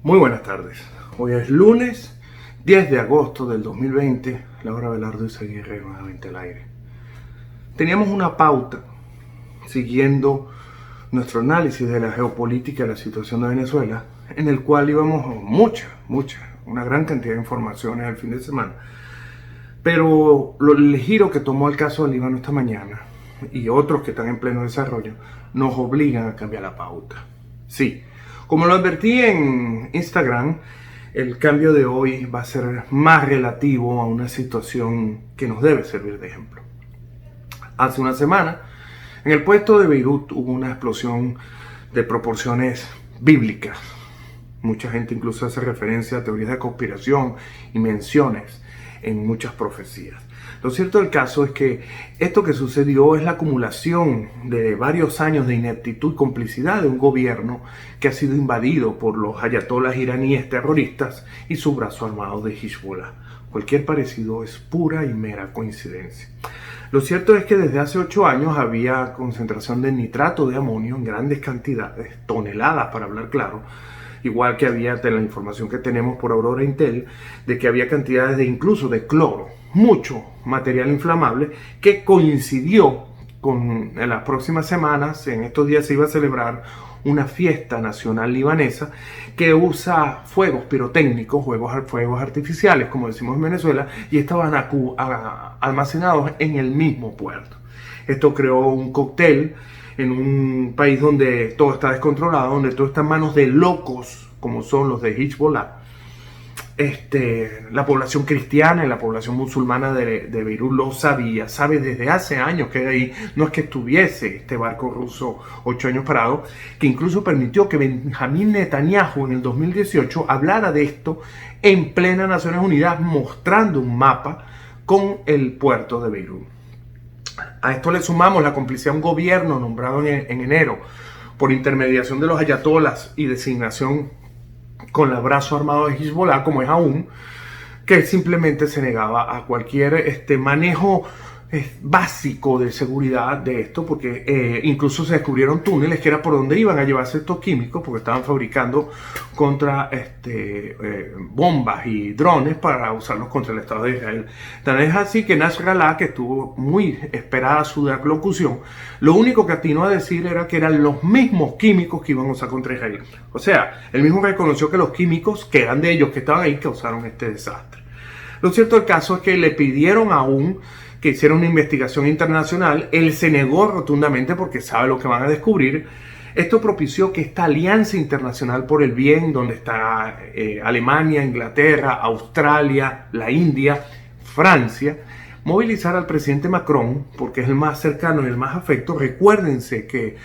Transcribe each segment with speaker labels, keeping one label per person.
Speaker 1: Muy buenas tardes. Hoy es lunes 10 de agosto del 2020. Laura Velardo y Seguirre nuevamente al aire. Teníamos una pauta siguiendo nuestro análisis de la geopolítica y la situación de Venezuela, en el cual íbamos una gran cantidad de informaciones el fin de semana. Pero el giro que tomó el caso del Líbano esta mañana y otros que están en pleno desarrollo nos obligan a cambiar la pauta. Sí, como lo advertí en Instagram, el cambio de hoy va a ser más relativo a una situación que nos debe servir de ejemplo. Hace una semana, en el puerto de Beirut hubo una explosión de proporciones bíblicas. Mucha gente incluso hace referencia a teorías de conspiración y menciones en muchas profecías. Lo cierto del caso es que esto que sucedió es la acumulación de varios años de ineptitud y complicidad de un gobierno que ha sido invadido por los ayatolás iraníes terroristas y su brazo armado de Hezbollah. Cualquier parecido es pura y mera coincidencia. Lo cierto es que desde hace 8 años había concentración de nitrato de amonio en grandes cantidades, toneladas para hablar claro, igual que había de la información que tenemos por Aurora Intel, de que había cantidades de incluso de cloro, mucho material inflamable, que coincidió con en las próximas semanas. En estos días se iba a celebrar una fiesta nacional libanesa que usa fuegos pirotécnicos, fuegos artificiales, como decimos en Venezuela, y estaban almacenados en el mismo puerto. Esto creó un cóctel en un país donde todo está descontrolado, donde todo está en manos de locos, como son los de Hezbollah. La población cristiana y la población musulmana de Beirut lo sabe desde hace años que ahí no es que estuviese este barco ruso 8 años parado, que incluso permitió que Benjamín Netanyahu en el 2018 hablara de esto en plena Naciones Unidas, mostrando un mapa con el puerto de Beirut. A esto le sumamos la complicidad de un gobierno nombrado en enero por intermediación de los ayatolás y designación con el brazo armado de Hezbollah, como es aún, que simplemente se negaba a cualquier manejo básico de seguridad de esto, porque incluso se descubrieron túneles que era por donde iban a llevarse estos químicos, porque estaban fabricando contra bombas y drones para usarlos contra el Estado de Israel. Tan es así que Nasrallah, que estuvo muy esperada su locución, lo único que atinó a decir era que eran los mismos químicos que iban a usar contra Israel. O sea, él mismo reconoció que los químicos que eran de ellos, que estaban ahí, causaron este desastre. Lo cierto del caso es que le pidieron aún que hiciera una investigación internacional. Él se negó rotundamente porque sabe lo que van a descubrir. Esto propició que esta alianza internacional por el bien, donde está Alemania, Inglaterra, Australia, la India, Francia, movilizara al presidente Macron, porque es el más cercano y el más afecto. Recuérdense que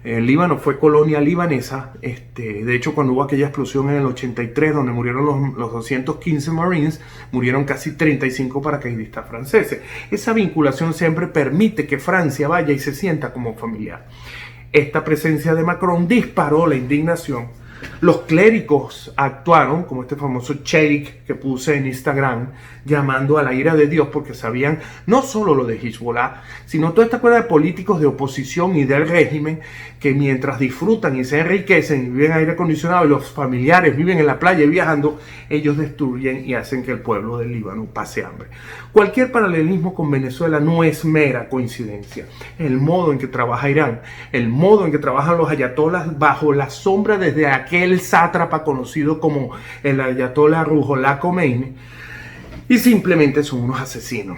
Speaker 1: el Líbano fue colonia libanesa. De hecho, cuando hubo aquella explosión en el 83, donde murieron los 215 Marines, murieron casi 35 paracaidistas franceses. Esa vinculación siempre permite que Francia vaya y se sienta como familiar. Esta presencia de Macron disparó la indignación. Los clérigos actuaron, como este famoso sheikh que puse en Instagram, llamando a la ira de Dios, porque sabían no solo lo de Hezbollah, sino toda esta cuerda de políticos de oposición y del régimen que mientras disfrutan y se enriquecen y viven aire acondicionado y los familiares viven en la playa y viajando, ellos destruyen y hacen que el pueblo del Líbano pase hambre. Cualquier paralelismo con Venezuela no es mera coincidencia. El modo en que trabaja Irán, el modo en que trabajan los ayatolás bajo la sombra desde aquel sátrapa conocido como el ayatolá Ruhollah Khomeini, y simplemente son unos asesinos.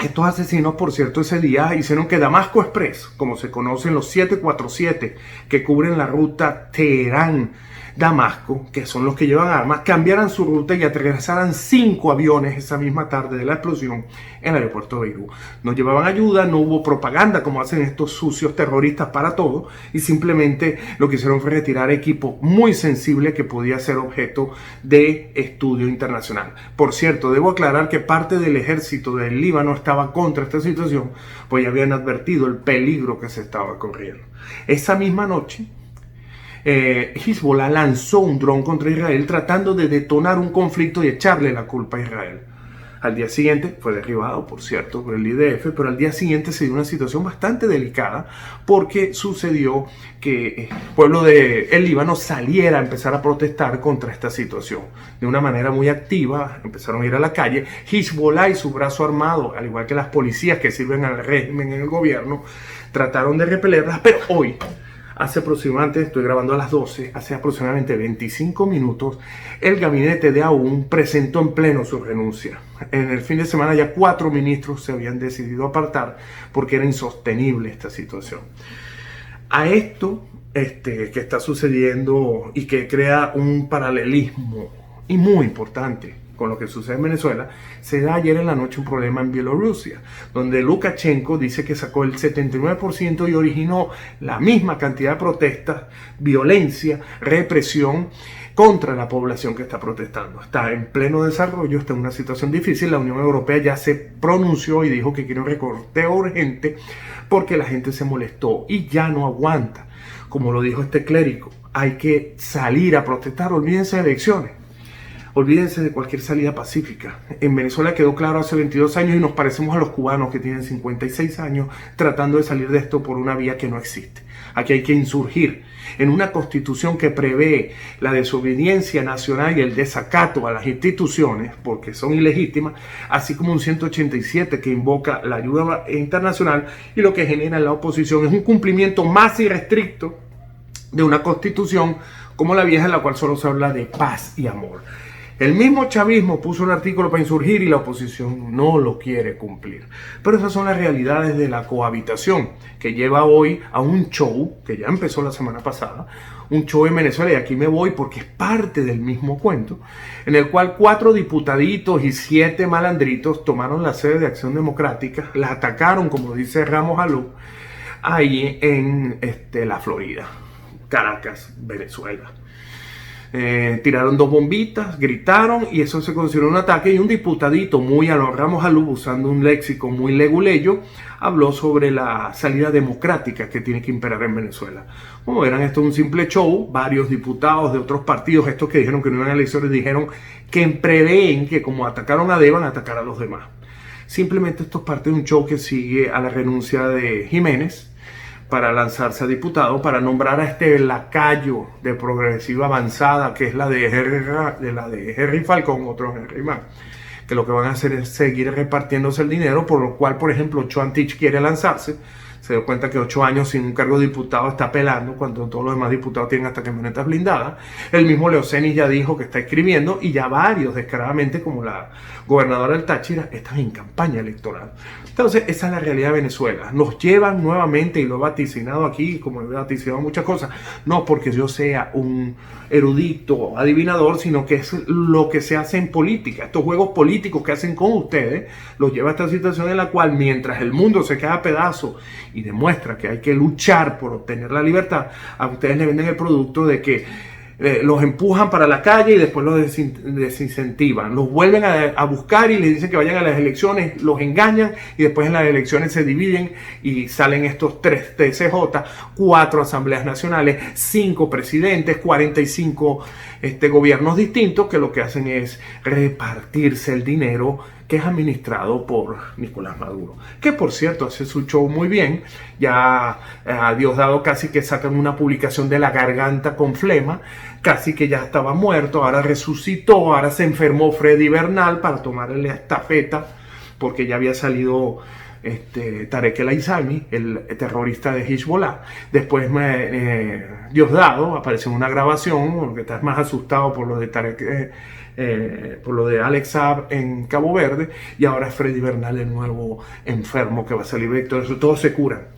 Speaker 1: Estos asesinos, por cierto, ese día hicieron que Damasco Express, como se conocen los 747 que cubren la ruta Teherán-Damasco, que son los que llevan armas, cambiaran su ruta y aterrizaran 5 aviones esa misma tarde de la explosión en el aeropuerto de Beirut. No llevaban ayuda, no hubo propaganda como hacen estos sucios terroristas para todo, y simplemente lo que hicieron fue retirar equipo muy sensible que podía ser objeto de estudio internacional. Por cierto, debo aclarar que parte del ejército del Líbano estaba contra esta situación, pues ya habían advertido el peligro que se estaba corriendo. Esa misma noche, Hezbollah lanzó un dron contra Israel tratando de detonar un conflicto y echarle la culpa a Israel. Al día siguiente fue derribado, por cierto, por el IDF, pero al día siguiente se dio una situación bastante delicada porque sucedió que el pueblo del Líbano saliera a empezar a protestar contra esta situación. De una manera muy activa, empezaron a ir a la calle. Hezbollah y su brazo armado, al igual que las policías que sirven al régimen en el gobierno, trataron de repelerlas, pero hoy, estoy grabando a las 12, hace aproximadamente 25 minutos, el gabinete de Aoun presentó en pleno su renuncia. En el fin de semana ya 4 ministros se habían decidido apartar porque era insostenible esta situación. A esto que está sucediendo y que crea un paralelismo y muy importante con lo que sucede en Venezuela, se da ayer en la noche un problema en Bielorrusia, donde Lukashenko dice que sacó el 79% y originó la misma cantidad de protestas, violencia, represión contra la población que está protestando. Está en pleno desarrollo, está en una situación difícil. La Unión Europea ya se pronunció y dijo que quiere un recorte urgente porque la gente se molestó y ya no aguanta. Como lo dijo este clérigo, hay que salir a protestar, olvídense de elecciones. Olvídense de cualquier salida pacífica. En Venezuela quedó claro hace 22 años y nos parecemos a los cubanos que tienen 56 años tratando de salir de esto por una vía que no existe. Aquí hay que insurgir en una constitución que prevé la desobediencia nacional y el desacato a las instituciones porque son ilegítimas, así como un 187 que invoca la ayuda internacional, y lo que genera en la oposición es un cumplimiento más irrestricto de una constitución como la vieja, en la cual solo se habla de paz y amor. El mismo chavismo puso un artículo para insurgir y la oposición no lo quiere cumplir. Pero esas son las realidades de la cohabitación que lleva hoy a un show que ya empezó la semana pasada, un show en Venezuela, y aquí me voy porque es parte del mismo cuento, en el cual 4 diputaditos y 7 malandritos tomaron la sede de Acción Democrática, la atacaron, como dice Ramos Alú, ahí en la Florida, Caracas, Venezuela. Tiraron 2 bombitas, gritaron y eso se consideró un ataque, y un diputadito muy a los Ramos Alú, usando un léxico muy leguleyo, habló sobre la salida democrática que tiene que imperar en Venezuela. Como verán, esto es un simple show. Varios diputados de otros partidos, estos que dijeron que no iban a elecciones, dijeron que prevén que como atacaron a Devan, atacar a los demás. Simplemente esto es parte de un show que sigue a la renuncia de Jiménez para lanzarse a diputado, para nombrar a este lacayo de Progresiva Avanzada, que es la de Henry Falcón, otro Henry más, que lo que van a hacer es seguir repartiéndose el dinero, por lo cual, por ejemplo, Choantich quiere lanzarse. Se dio cuenta que 8 años sin un cargo de diputado está pelando, cuando todos los demás diputados tienen hasta camionetas blindadas. El mismo Leoceni ya dijo que está escribiendo, y ya varios descaradamente, como la gobernadora del Táchira, están en campaña electoral. Entonces, esa es la realidad de Venezuela. Nos llevan nuevamente, y lo he vaticinado aquí, como he vaticinado muchas cosas, no porque yo sea un erudito o adivinador, sino que es lo que se hace en política. Estos juegos políticos que hacen con ustedes los lleva a esta situación en la cual, mientras el mundo se queda a pedazos y demuestra que hay que luchar por obtener la libertad, a ustedes le venden el producto de que los empujan para la calle y después los desincentivan, los vuelven a buscar y les dicen que vayan a las elecciones, los engañan, y después en las elecciones se dividen y salen estos 3 TCJ, 4 asambleas nacionales, 5 presidentes, 45 gobiernos distintos, que lo que hacen es repartirse el dinero que es administrado por Nicolás Maduro, que por cierto hace su show muy bien. Ya a Diosdado casi que sacan una publicación de la garganta con flema, casi que ya estaba muerto, ahora resucitó, ahora se enfermó Freddy Bernal para tomarle la estafeta, porque ya había salido Tarek El Aizami, el terrorista de Hezbollah. Después Diosdado apareció en una grabación, porque estás más asustado por lo de Tarek, por lo de Alex Saab en Cabo Verde, y ahora es Freddy Bernal, el nuevo enfermo que va a salir de todo eso. Todos se curan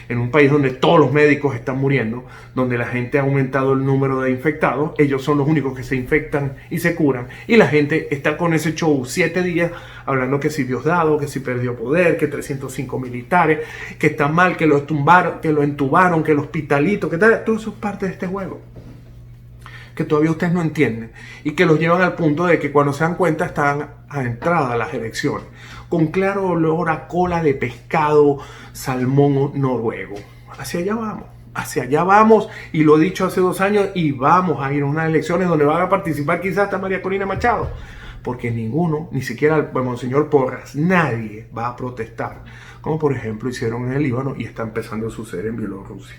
Speaker 1: en un país donde todos los médicos están muriendo, donde la gente ha aumentado el número de infectados. Ellos son los únicos que se infectan y se curan, y la gente está con ese show 7 días hablando que si Diosdado, que si perdió poder, que 305 militares, que está mal, que lo tumbaron, que lo entubaron, que el hospitalito, que tal. Todo eso es parte de este juego que todavía ustedes no entienden, y que los llevan al punto de que cuando se dan cuenta están a entrada a las elecciones, con claro olor a cola de pescado, salmón noruego. Hacia allá vamos, y lo he dicho hace 2 años, y vamos a ir a unas elecciones donde van a participar quizás hasta María Corina Machado, porque ninguno, ni siquiera el Monseñor Porras, nadie va a protestar, como por ejemplo hicieron en el Líbano y está empezando a suceder en Bielorrusia.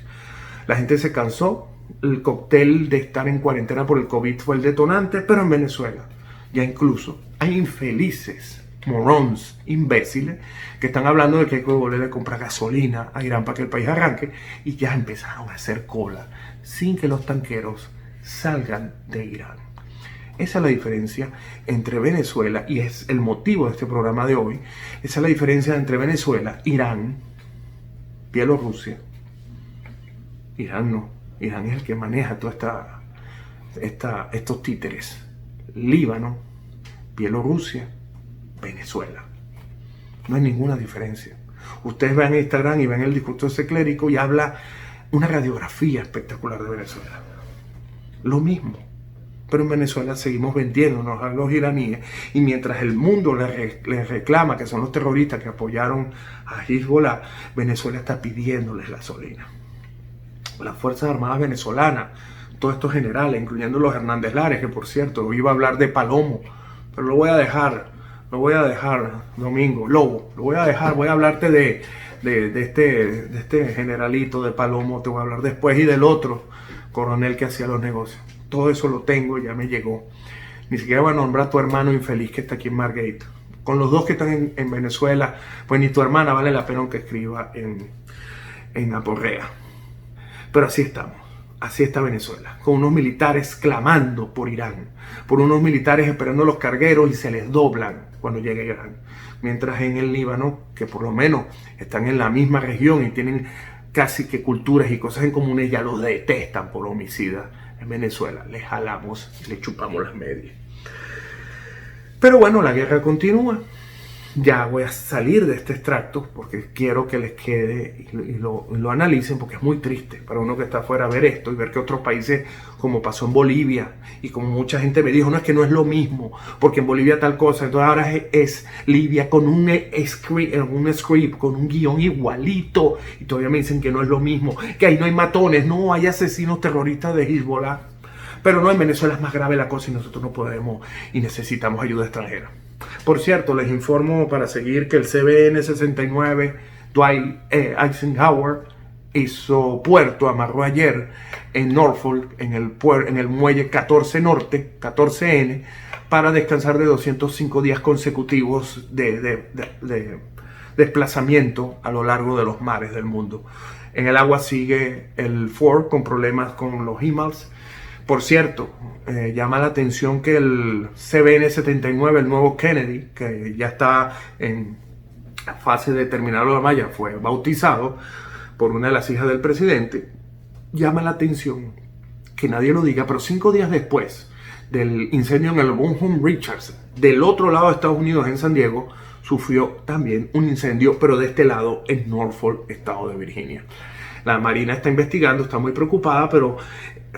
Speaker 1: La gente se cansó, el cóctel de estar en cuarentena por el COVID fue el detonante, pero en Venezuela ya incluso hay infelices, morons, imbéciles, que están hablando de que hay que volver a comprar gasolina a Irán para que el país arranque, y ya empezaron a hacer cola sin que los tanqueros salgan de Irán. Esa es la diferencia entre Venezuela, y es el motivo de este programa de hoy. Esa es la diferencia entre Venezuela, Irán, Bielorrusia. Irán no, Irán es el que maneja toda estos títeres. Líbano, Bielorrusia, Venezuela. No hay ninguna diferencia. Ustedes ven Instagram y ven el discurso de ese clérigo y habla una radiografía espectacular de Venezuela. Lo mismo. Pero en Venezuela seguimos vendiéndonos a los iraníes, y mientras el mundo les reclama que son los terroristas que apoyaron a Hezbollah, Venezuela está pidiéndoles gasolina. Las Fuerzas Armadas venezolanas, todos estos generales, incluyendo los Hernández Lares, que por cierto, iba a hablar de Palomo, pero lo voy a dejar, Domingo, Lobo, voy a hablarte de este generalito de Palomo, te voy a hablar después, y del otro coronel que hacía los negocios. Todo eso lo tengo, ya me llegó. Ni siquiera voy a nombrar a tu hermano infeliz que está aquí en Margate. Con los dos que están en Venezuela, pues ni tu hermana vale la pena que escriba en Aporrea. Pero así estamos. Así está Venezuela, con unos militares clamando por Irán, por unos militares esperando los cargueros y se les doblan cuando llegue Irán. Mientras en el Líbano, que por lo menos están en la misma región y tienen casi que culturas y cosas en comunes, ya los detestan por homicidas. En Venezuela les jalamos, les chupamos las medias. Pero bueno, la guerra continúa. Ya voy a salir de este extracto porque quiero que les quede y lo analicen, porque es muy triste para uno que está afuera ver esto y ver que otros países, como pasó en Bolivia, y como mucha gente me dijo, no, es que no es lo mismo, porque en Bolivia tal cosa, entonces ahora es Libia con un script, con un guión igualito, y todavía me dicen que no es lo mismo, que ahí no hay matones, no hay asesinos terroristas de Hezbollah. Pero no, en Venezuela es más grave la cosa y nosotros no podemos y necesitamos ayuda extranjera. Por cierto, les informo para seguir que el CVN-69 Dwight Eisenhower hizo puerto, amarró ayer en Norfolk, en el muelle 14 Norte, 14N, para descansar de 205 días consecutivos de desplazamiento a lo largo de los mares del mundo. En el agua sigue el Ford con problemas con los emails. Por cierto, llama la atención que el CVN-79, el nuevo Kennedy, que ya está en fase de terminar la malla, fue bautizado por una de las hijas del presidente. Llama la atención que nadie lo diga, pero 5 días después del incendio en el Bonhomme Richards, del otro lado de Estados Unidos, en San Diego, sufrió también un incendio, pero de este lado en Norfolk, estado de Virginia. La Marina está investigando, está muy preocupada, pero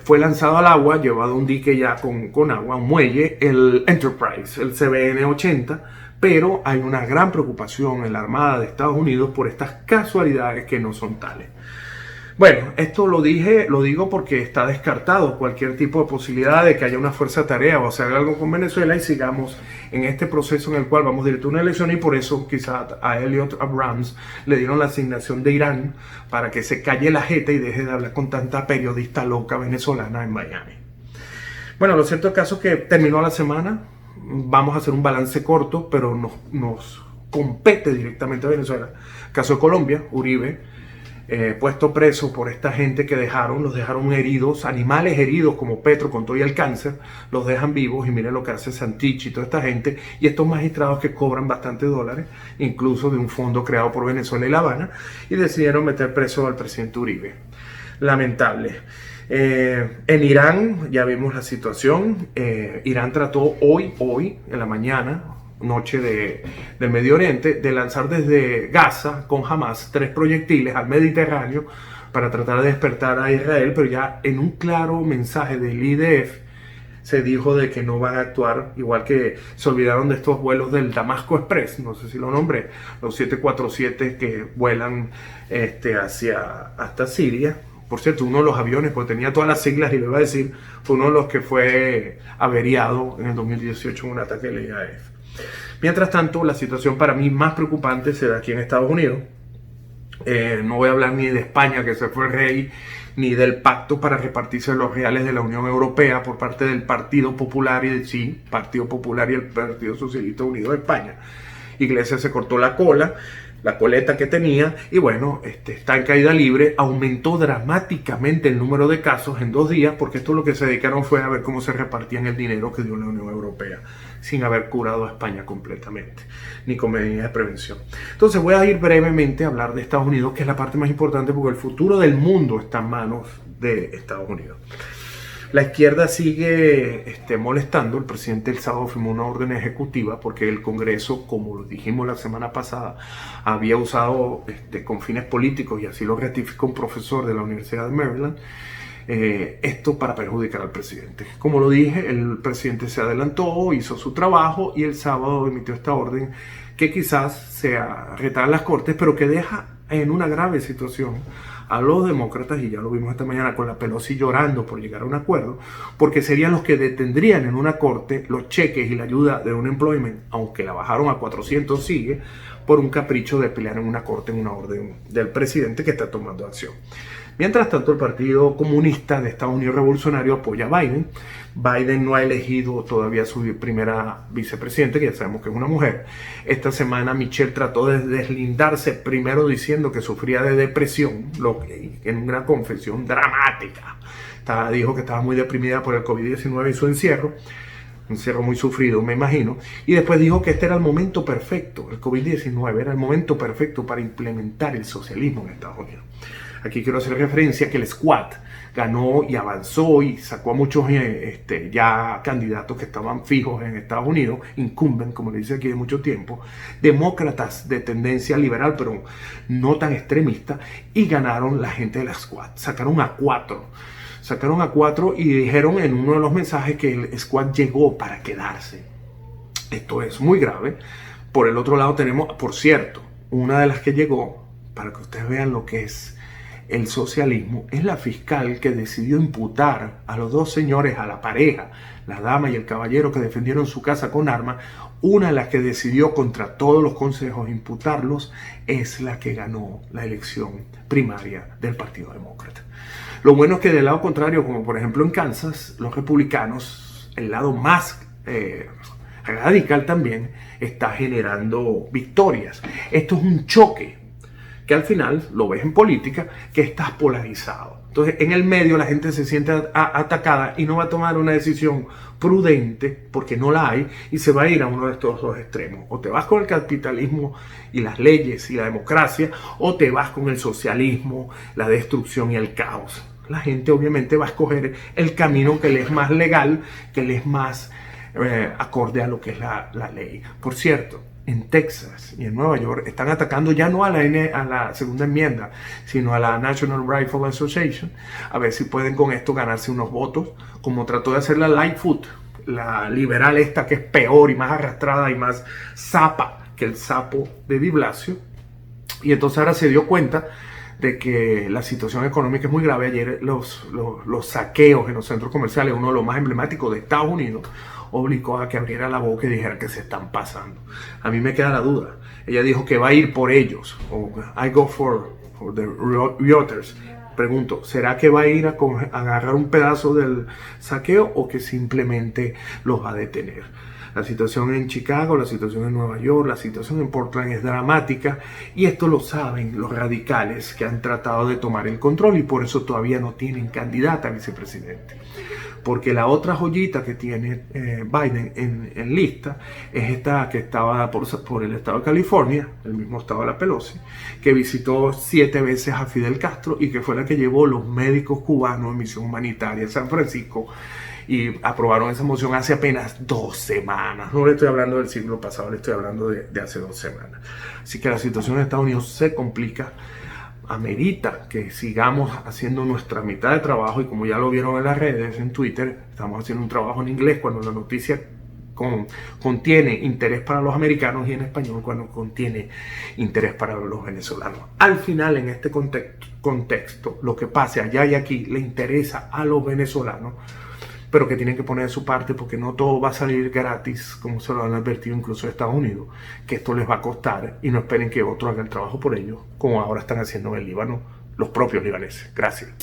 Speaker 1: fue lanzado al agua, llevado a un dique ya con agua, un muelle, el Enterprise, el CVN-80, pero hay una gran preocupación en la Armada de Estados Unidos por estas casualidades que no son tales. Bueno, esto lo digo porque está descartado cualquier tipo de posibilidad de que haya una fuerza tarea o se haga algo con Venezuela y sigamos en este proceso en el cual vamos directo a una elección, y por eso quizás a Elliot Abrams le dieron la asignación de Irán para que se calle la jeta y deje de hablar con tanta periodista loca venezolana en Miami. Bueno, lo cierto es que terminó la semana, vamos a hacer un balance corto, pero nos compete directamente a Venezuela. Caso de Colombia, Uribe, puesto preso por esta gente que los dejaron heridos, animales heridos como Petro con todo y el cáncer, los dejan vivos, y miren lo que hace Santichi y toda esta gente, y estos magistrados que cobran bastantes dólares, incluso de un fondo creado por Venezuela y La Habana, y decidieron meter preso al presidente Uribe. Lamentable. En Irán ya vimos la situación. Irán trató hoy en la mañana, noche del Medio Oriente, de lanzar desde Gaza con Hamas 3 proyectiles al Mediterráneo para tratar de despertar a Israel, pero ya en un claro mensaje del IDF se dijo de que no van a actuar, igual que se olvidaron de estos vuelos del Damasco Express, no sé si lo nombré, los 747 que vuelan hasta Siria, Por cierto, uno de los aviones, porque tenía todas las siglas y le iba a decir, fue uno de los que fue averiado en el 2018 en un ataque del IAF. Mientras tanto, la situación para mí más preocupante se da aquí en Estados Unidos. No voy a hablar ni de España, que se fue el rey, ni del pacto para repartirse los reales de la Unión Europea por parte del Partido Popular y el Partido Popular y el Partido Socialista Unido de España. Iglesias se cortó la coleta que tenía, y bueno, está en caída libre. Aumentó dramáticamente el número de casos en 2 días, porque esto lo que se dedicaron fue a ver cómo se repartían el dinero que dio la Unión Europea, sin haber curado a España completamente, ni con medidas de prevención. Entonces voy a ir brevemente a hablar de Estados Unidos, que es la parte más importante, porque el futuro del mundo está en manos de Estados Unidos. La izquierda sigue molestando. El presidente el sábado firmó una orden ejecutiva porque el Congreso, como lo dijimos la semana pasada, había usado con fines políticos, y así lo ratificó un profesor de la Universidad de Maryland, esto para perjudicar al presidente. Como lo dije, el presidente se adelantó, hizo su trabajo y el sábado emitió esta orden que quizás sea retar las cortes, pero que deja en una grave situación a los demócratas, y ya lo vimos esta mañana con la Pelosi llorando por llegar a un acuerdo, porque serían los que detendrían en una corte los cheques y la ayuda de unemployment, aunque la bajaron a 400, sigue, por un capricho de pelear en una corte en una orden del presidente que está tomando acción. Mientras tanto, el Partido Comunista de Estados Unidos Revolucionario apoya a Biden. Biden no ha elegido todavía a su primera vicepresidente, que ya sabemos que es una mujer. Esta semana Michelle trató de deslindarse, primero diciendo que sufría de depresión, en una confesión dramática. Dijo que estaba muy deprimida por el COVID-19 y su encierro. Un encierro muy sufrido, me imagino. Y después dijo que este era el momento perfecto, el COVID-19 era el momento perfecto para implementar el socialismo en Estados Unidos. Aquí quiero hacer referencia que el Squad ganó y avanzó y sacó a muchos ya candidatos que estaban fijos en Estados Unidos, incumbent, como le dice aquí, de mucho tiempo, demócratas de tendencia liberal, pero no tan extremista, y ganaron la gente de la Squad. Sacaron a cuatro y dijeron en uno de los mensajes que el Squad llegó para quedarse. Esto es muy grave. Por el otro lado tenemos, por cierto, una de las que llegó, para que ustedes vean lo que es el socialismo, es la fiscal que decidió imputar a los 2 señores, a la pareja, la dama y el caballero que defendieron su casa con armas. Una de las que decidió contra todos los consejos imputarlos es la que ganó la elección primaria del Partido Demócrata. Lo bueno es que del lado contrario, como por ejemplo en Kansas, los republicanos, el lado más radical también, está generando victorias. Esto es un choque que al final, lo ves en política, que estás polarizado. Entonces, en el medio la gente se siente atacada y no va a tomar una decisión prudente, porque no la hay, y se va a ir a uno de estos 2 extremos. O te vas con el capitalismo y las leyes y la democracia, o te vas con el socialismo, la destrucción y el caos. La gente obviamente va a escoger el camino que le es más legal, que le es más acorde a lo que es la ley. Por cierto, en Texas y en Nueva York están atacando ya no a la segunda enmienda, sino a la National Rifle Association, a ver si pueden con esto ganarse unos votos, como trató de hacer la Lightfoot, la liberal esta, que es peor y más arrastrada y más zapa que el sapo de Di Blasio. Y entonces ahora se dio cuenta de que la situación económica es muy grave. Ayer los saqueos en los centros comerciales, uno de los más emblemáticos de Estados Unidos, obligó a que abriera la boca y dijera que se están pasando. A mí me queda la duda. Ella dijo que va a ir por ellos, o I go for the Reuters. Pregunto, ¿será que va a ir a agarrar un pedazo del saqueo, o que simplemente los va a detener? La situación en Chicago, la situación en Nueva York, la situación en Portland es dramática, y esto lo saben los radicales que han tratado de tomar el control, y por eso todavía no tienen candidata a vicepresidente. Porque la otra joyita que tiene Biden en lista es esta que estaba por el estado de California, el mismo estado de la Pelosi, que visitó 7 veces a Fidel Castro y que fue la que llevó los médicos cubanos en misión humanitaria en San Francisco, y aprobaron esa moción hace apenas 2 semanas. No le estoy hablando del siglo pasado, le estoy hablando de hace 2 semanas. Así que la situación en Estados Unidos se complica. Amerita que sigamos haciendo nuestra mitad de trabajo, y como ya lo vieron en las redes, en Twitter, estamos haciendo un trabajo en inglés cuando la noticia contiene interés para los americanos y en español cuando contiene interés para los venezolanos. Al final, en este contexto, lo que pase allá y aquí le interesa a los venezolanos, pero que tienen que poner de su parte porque no todo va a salir gratis, como se lo han advertido incluso Estados Unidos, que esto les va a costar y no esperen que otros hagan el trabajo por ellos, como ahora están haciendo en el Líbano los propios libaneses. Gracias.